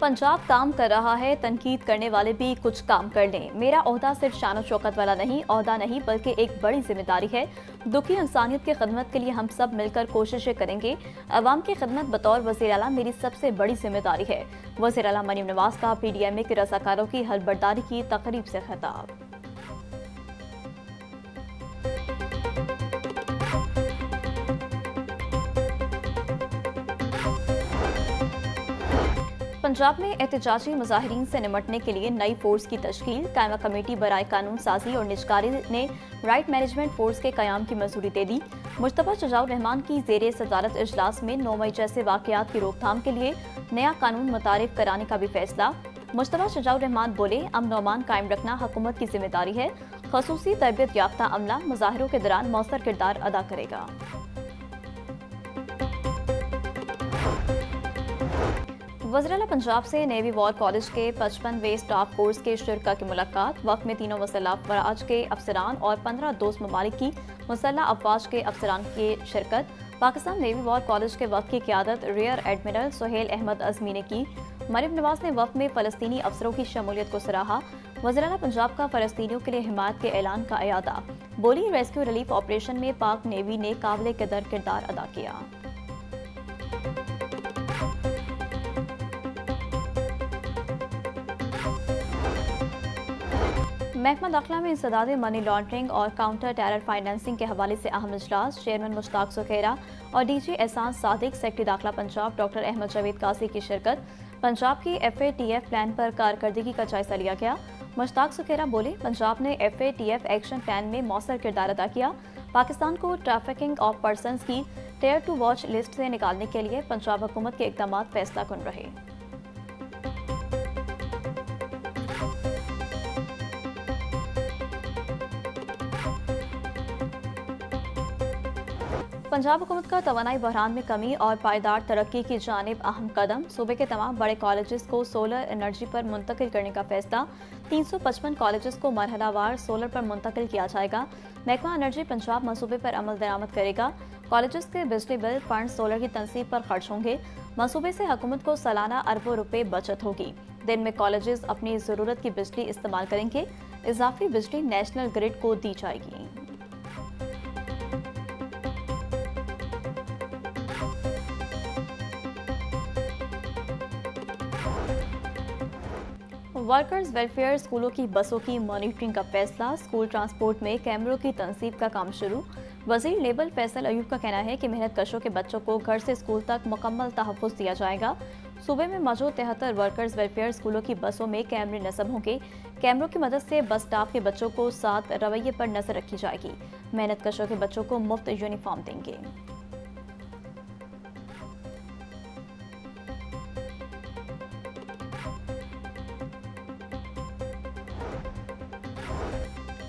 पंजाब काम कर रहा है, तनकीद करने वाले भी कुछ काम कर लें। मेरा ओहदा सिर्फ शान और शौकत वाला नहीं, ओहदा नहीं बल्कि एक बड़ी जिम्मेदारी है। दुखी इंसानियत की खिदमत के लिए हम सब मिलकर कोशिशें करेंगे। अवाम की खिदमत बतौर वज़ीर आला मेरी सबसे बड़ी जिम्मेदारी है। वज़ीर आला मरीम नवाज का PDMA के रज़ाकारों की हलबर्दारी की तकरीब से खिताब। पंजाब में एहतजाजी मुजाहिरीन से निमटने के लिए नई फोर्स की तश्कील। कायमा कमेटी बराए कानून साजी और निजकारी ने राइट मैनेजमेंट फोर्स के कयाम की मंजूरी दे दी। मुश्तबा शजाउर रहमान की ज़ेरे सदारत इजलास में 9 मई जैसे वाक़यात की रोकथाम के लिए नया कानून मुतारिफ कराने का भी फैसला। मुश्तबा शजाउर रहमान बोले, अमन अमान कायम रखना हुकूमत की जिम्मेदारी है। खसूसी तरबियत याफ्ता अमला मुजाहिरों के दौरान मौसर किरदार अदा करेगा। वज़ीर-ए-आला पंजाब से नेवी वॉर कॉलेज के 55वें स्टाफ कोर्स के शुरका की मुलाकात। वक्त में तीनों मुसल्लह अफवाज के अफसरान और 15 दोस्त ममालिक की मुसल्लह अफवाज के अफसरान की शिरकत। पाकिस्तान नेवी वॉर कॉलेज के वक्त की क़यादत रियर एडमिरल सुहेल अहमद अज़मी ने की। मरीम नवाज ने वक्त में फ़लस्तीनी अफसरों की शमूलियत को सराहा। वज़ीर-ए-आला पंजाब का फ़लस्तीनियों के लिए हिमायत के ऐलान का अयादा। बोली, रेस्क्यू रिलीफ ऑपरेशन में पाक नेवी ने काबिल कदर किरदार अदा किया। महकमा दाखिला में इंसदाद मनी लॉन्ड्रिंग और काउंटर टेरर फाइनेंसिंग के हवाले से अहम इजलास। चेयरमैन मुश्ताक सुखेरा और DG एहसान सादिक, सेक्रेटरी दाखिला पंजाब डॉक्टर अहमद जावेद कासी की शिरकत। पंजाब की FATF प्लान पर कारकर्दगी का जायजा लिया गया। मुश्ताक सुखेरा बोले, पंजाब ने FATF एक्शन प्लान में मौसर किरदार अदा किया। पाकिस्तान को ट्रैफिकिंग ऑफ पर्सनस की टियर 2 वॉच लिस्ट से निकालने के लिए पंजाब हुकूमत के इकदाम फैसला कुन रहे। पंजाब हुकूमत का तवानाई बहरान में कमी और पायदार तरक्की की जानिब अहम कदम। सूबे के तमाम बड़े कॉलेजेस को सोलर एनर्जी पर मुंतकिल करने का फैसला। 355 कॉलेजेस को मरहलावार सोलर पर मुंतकिल किया जाएगा। महकमा एनर्जी पंजाब मंसूबे पर अमल दरामद करेगा। कॉलेजेस के बिजली बिल फंड सोलर की तनसीब पर खर्च होंगे। मंसूबे से हुकूमत को सालाना अरबों रुपए बचत होगी। दिन में कॉलेजेस अपनी ज़रूरत की बिजली इस्तेमाल करेंगे। इजाफी बिजली नेशनल ग्रिड को दी जाएगी। वर्कर्स वेलफेयर स्कूलों की बसों की मॉनिटरिंग का फैसला। स्कूल ट्रांसपोर्ट में कैमरों की तनसीब का काम शुरू। वजीर लेबर फैसल अयूब का कहना है कि मेहनत कशों के बच्चों को घर से स्कूल तक मुकम्मल तहफ़्फ़ुज़ दिया जाएगा। सूबे में मौजूद 73 वर्कर्स वेलफेयर स्कूलों की बसों में कैमरे नस्ब होंगे। कैमरों की मदद से बस स्टाफ के बच्चों को साथ रवैये पर नजर रखी जाएगी। मेहनत कशों के बच्चों को मुफ्त यूनिफॉर्म देंगे।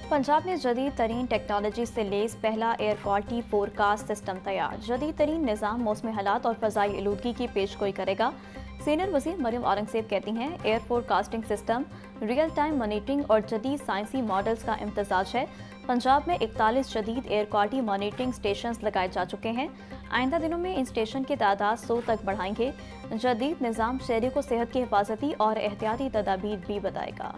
पंजाब में जदीद तरीन टेक्नोलॉजी से लेस पहला एयर क्वालिटी फोरकास्ट सिस्टम तैयार। जदीद तरीन निज़ाम मौसमी हालात और फ़ज़ाई आलूदगी की पेशगोई करेगा। सीनियर वज़ीर मरियम औरंगज़ेब कहती हैं, air forecasting system real time monitoring और जदीद साइंसी मॉडल्स का इम्तजाज है। पंजाब में 41 जदीद एयर क्वालिटी मॉनिटरिंग स्टेशन लगाए जा चुके हैं। आइंदा दिनों में इन स्टेशन की तादाद 100 तक बढ़ाएंगे। जदीद निज़ाम शहरी को सेहत की हिफाजती और एहतियाती तदाबीर भी बताएगा।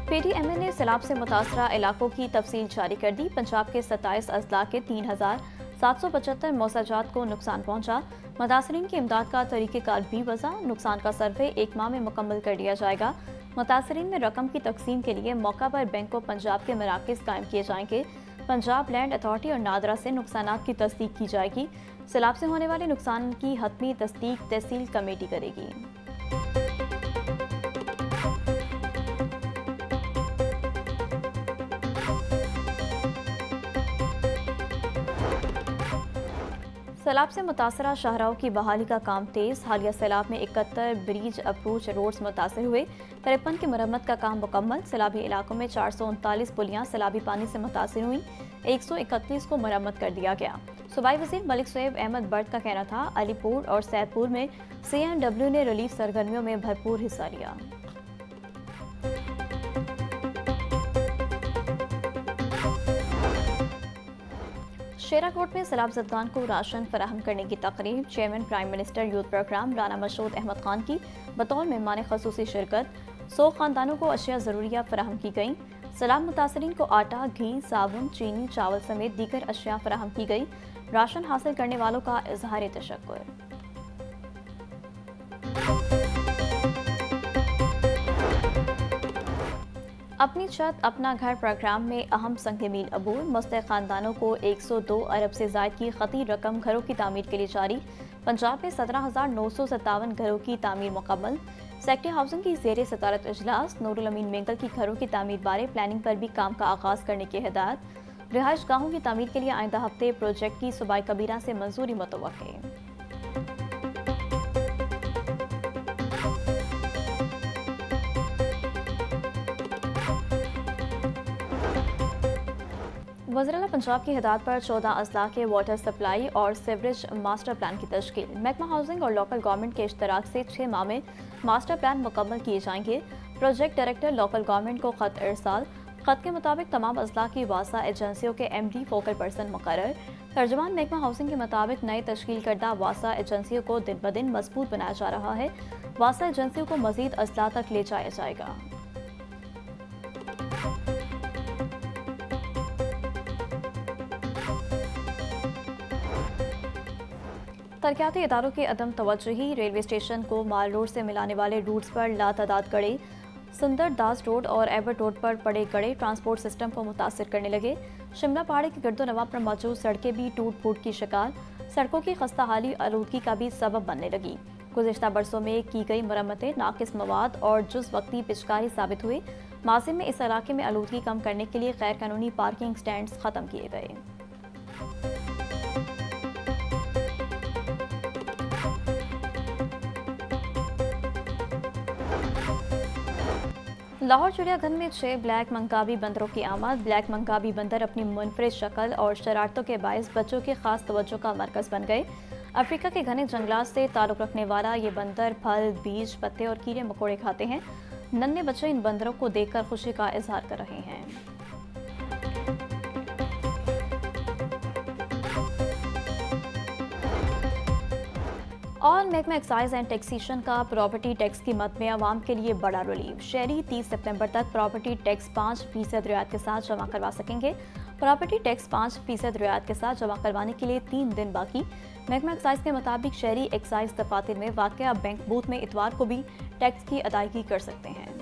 PDMA ने सैलाब से मुतासरा इलाकों की तफसील जारी कर दी। पंजाब के 27 अजला के 3775 मौसाजात को नुकसान पहुंचा। मुतासरीन की इमदाद का तरीक़ेकार भी वज़ा। नुकसान का सर्वे 1 माह में मुकम्मल कर लिया जाएगा। मुतासरीन में रकम की तकसीम के लिए मौका पर बैंक ऑफ पंजाब के मराकज़ कायम किए जाएंगे। पंजाब लैंड अथॉरिटी और नादरा से नुकसानात की तस्दीक की जाएगी। सैलाब से होने वाले नुकसान की हतमी तस्दीक तहसील कमेटी करेगी। सैलाब से मुतासरा शाहराओं की बहाली का काम तेज। हालिया सैलाब में 71 ब्रिज अप्रोच रोड्स मुतासर हुए। 53 की मरम्मत का काम मुकम्मल। सैलाबी इलाकों में 439 पुलियां सैलाबी पानी से मुतासर हुई। 131 को मरम्मत कर दिया गया। सूबाई वज़ीर मलिक सोएब अहमद बर्द का कहना था, अलीपुर और सैदपुर में CNW ने रिलीफ सरगर्मियों में भरपूर हिस्सा लिया। शेराकोट में सैलाब-ज़दगान को राशन फराहम करने की तकरीब। Chairman prime minister youth program Rana Mashhood Ahmad Khan की बतौर मेहमान खसूसी शिरकत। 100 खानदानों को अशिया ज़रूरिया फराहम की गई। सैलाब मुतासरीन को आटा, घी, साबुन, चीनी, चावल समेत दीगर अशिया फराहम की गई। राशन हासिल करने वालों का इजहार तशक्कुर। अपनी छत अपना घर प्रोग्राम में अहम संग मील अबूर। मुस्तहिक खानदानों को 102 अरब से ज़ायद की खती रकम घरों की तामीर के लिए जारी। पंजाब में 17,957 घरों की तामीर मुकम्मल। सेक्रेटरी हाउसिंग की ज़ेर सदारत इजलास। नूरुल अमीन मेंगल की घरों की तामीर बारे प्लानिंग पर भी काम का आगाज़ करने की हिदायत। रिहाइश गाहों की तामीर के लिए आइंदा हफ्ते प्रोजेक्ट की सूबाई कबीरा से मंजूरी मुतवक्के। वज़ीर-ए-आला पंजाब की हिदायत पर 14 अजला के वाटर सप्लाई और सीवरेज मास्टर प्लान की तश्कील। महकमा हाउसिंग और लोकल गवर्नमेंट के इश्तराक से 6 माह में मास्टर प्लान मुकम्मल किए जाएंगे। प्रोजेक्ट डायरेक्टर लोकल गवर्नमेंट को खत इरसाल। खत के मुताबिक तमाम अजला की वासा एजेंसियों के MD फोकल पर्सन मुकर्रर। तर्जुमान महकमा हाउसिंग के मुताबिक नए तश्कील करदा वासा एजेंसियों को दिन ब दिन मजबूत बनाया जा रहा है। वासा एजेंसियों को मजीद अजला तक ले जाया जाएगा। तरक्याती इदारों की अदम तवज्जुही। रेलवे स्टेशन को माल रोड से मिलाने वाले रूट्स पर लातादाद गड़े। सुंदर दास रोड और एवर्ट रोड पर पड़े गड़े ट्रांसपोर्ट सिस्टम को मुतासिर करने लगे। शिमला पहाड़ी के गिरदोनवा पर मौजूद सड़कें भी टूट फूट की शिकार। सड़कों की खस्ता हाली आलूदगी का भी सबब बनने लगी। गुज़िश्ता बरसों में की गई मरम्मतें नाकिस मवाद और जुज़ वक्ती पिचकारी साबित हुई। माज़ी में इस इलाके में आलूदगी कम करने के लिए गैर कानूनी पार्किंग स्टैंड्स ख़त्म किए गए। लाहौर चिड़ियाघर में 6 ब्लैक मंकाबी बंदरों की आमद। ब्लैक मंकाबी बंदर अपनी मुनफरिद शक्ल और शरारतों के बायस बच्चों की खास तवज्जो का मरकज़ बन गए। अफ्रीका के घने जंगलात से ताल्लुक़ रखने वाला ये बंदर फल, बीज, पत्ते और कीड़े मकोड़े खाते हैं। नन्हे बच्चे इन बंदरों को देखकर खुशी का इजहार कर रहे हैं। और महकमा एक्साइज एंड टैक्सेशन का प्रॉपर्टी टैक्स की मद में आवाम के लिए बड़ा रिलीफ। शहरी 30 सितंबर तक प्रॉपर्टी टैक्स 5% रियायत के साथ जमा करवा सकेंगे। प्रॉपर्टी टैक्स 5% रियायत के साथ जमा करवाने के लिए 3 दिन बाकी। महकमा एक्साइज के मुताबिक शहरी एक्साइज दफातर में वाक़या बैंक बूथ में इतवार को भी टैक्स की अदायगी कर सकते हैं।